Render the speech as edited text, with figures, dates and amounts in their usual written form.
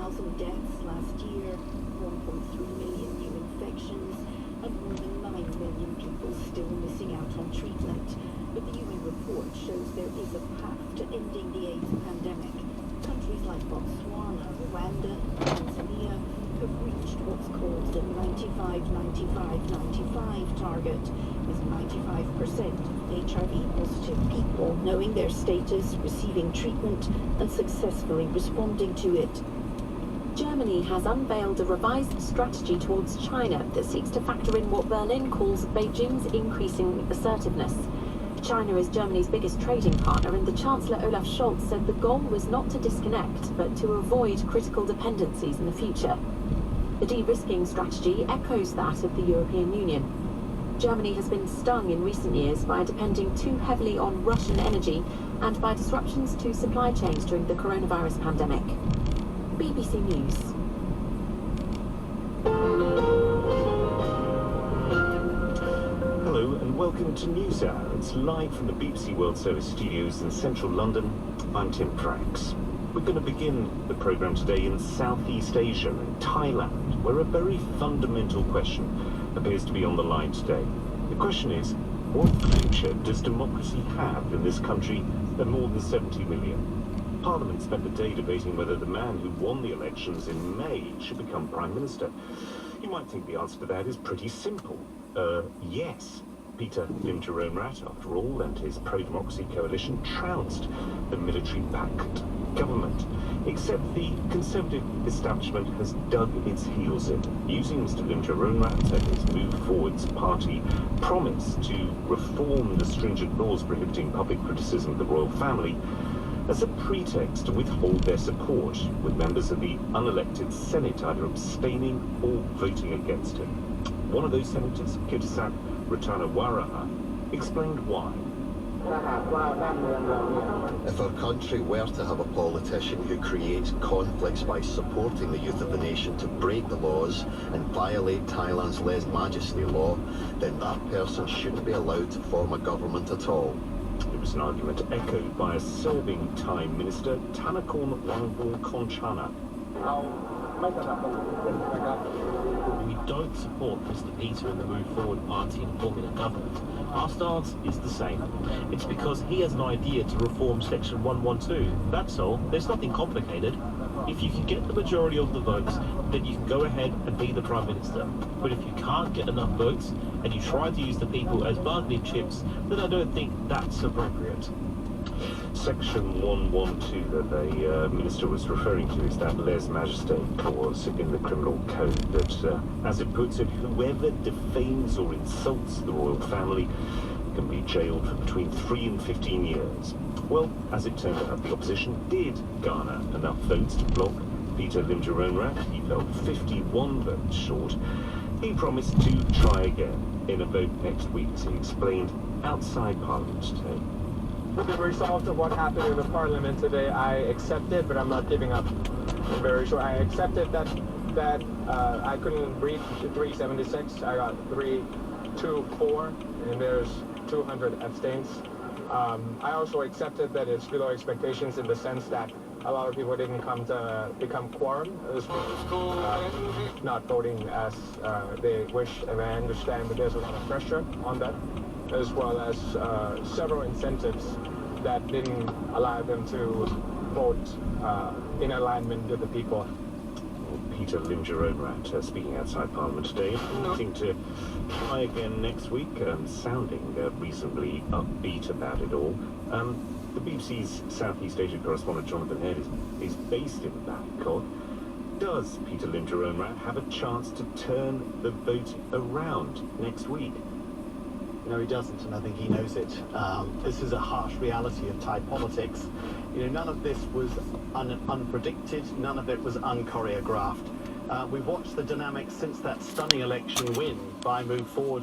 1,000 deaths last year, 1.3 million new infections, and more than 9 million people still missing out on treatment. But the UN report shows there is a path to ending the AIDS pandemic. Countries like Botswana, Rwanda, and Tanzania have reached what's called the 95-95-95 target, with 95% of HIV-positive people knowing their status, receiving treatment, and successfully responding to it. Germany has unveiled a revised strategy towards China that seeks to factor in what Berlin calls Beijing's increasing assertiveness. China is Germany's biggest trading partner, and the Chancellor Olaf Scholz said the goal was not to disconnect, but to avoid critical dependencies in the future. The de-risking strategy echoes that of the European Union. Germany has been stung in recent years by depending too heavily on Russian energy and by disruptions to supply chains during the coronavirus pandemic. BBC News. Hello and welcome to News Hour. It's live from the BBC World Service studios in central London. I'm Tim Franks. We're going to begin the programme today in Southeast Asia and Thailand, where a very fundamental question appears to be on the line today. The question is, what future does democracy have in this country of more than 70 million? Parliament spent the day debating whether the man who won the elections in May should become Prime Minister. You might think the answer to that is pretty simple. Yes. Peter Lim-Jeroenrat, after all, and his pro-democracy coalition trounced the military-backed government. Except the Conservative establishment has dug its heels in, using Mr. Lim-Jeroenrat and his Move Forward's party promise to reform the stringent laws prohibiting public criticism of the royal family as a pretext to withhold their support, with members of the unelected Senate either abstaining or voting against him. One of those senators, Kitisak Ratnawaraha, explained why. If our country were to have a politician who creates conflicts by supporting the youth of the nation to break the laws and violate Thailand's lèse-majesté law, then that person shouldn't be allowed to form a government at all. It was an argument echoed by a serving Thai minister, Thanakorn Wangboonkonchana. We don't support Mr. Peter and the Move Forward party in forming a government. Our stance is the same. It's because he has an idea to reform Section 112. That's all. There's nothing complicated. If you can get the majority of the votes, then you can go ahead and be the Prime Minister. But if you can't get enough votes, and you try to use the people as bargaining chips, then I don't think that's appropriate. Section 112 that the minister was referring to is that lèse-majesté clause in the criminal code that, as it puts it, whoever defames or insults the royal family can be jailed for between 3 and 15 years. Well, as it turned out, the opposition did garner enough votes to block Peter Lim-Jeroenrat. He fell 51 votes short. He promised to try again in a vote next week, as he explained outside Parliament today. With the result of what happened in the Parliament today, I accept it, but I'm not giving up. I'm very sure I accepted that I couldn't reach 376. I got 324, and there's 200 abstains. I also accepted that it's below expectations in the sense that a lot of people didn't come to become quorum, not voting as they wish, and I understand that there's a lot of pressure on that, as well as several incentives that didn't allow them to vote in alignment with the people. Peter Lim-Jeroenrat speaking outside Parliament today, wanting to try again next week, sounding reasonably upbeat about it all. The BBC's Southeast Asia correspondent Jonathan Head is based in Bangkok. Does Peter Lim-Jeroenrat have a chance to turn the vote around next week? No, he doesn't, and I think he knows it. This is a harsh reality of Thai politics. You know, none of this was unpredicted, none of it was unchoreographed. We've watched the dynamics since that stunning election win by Move Forward.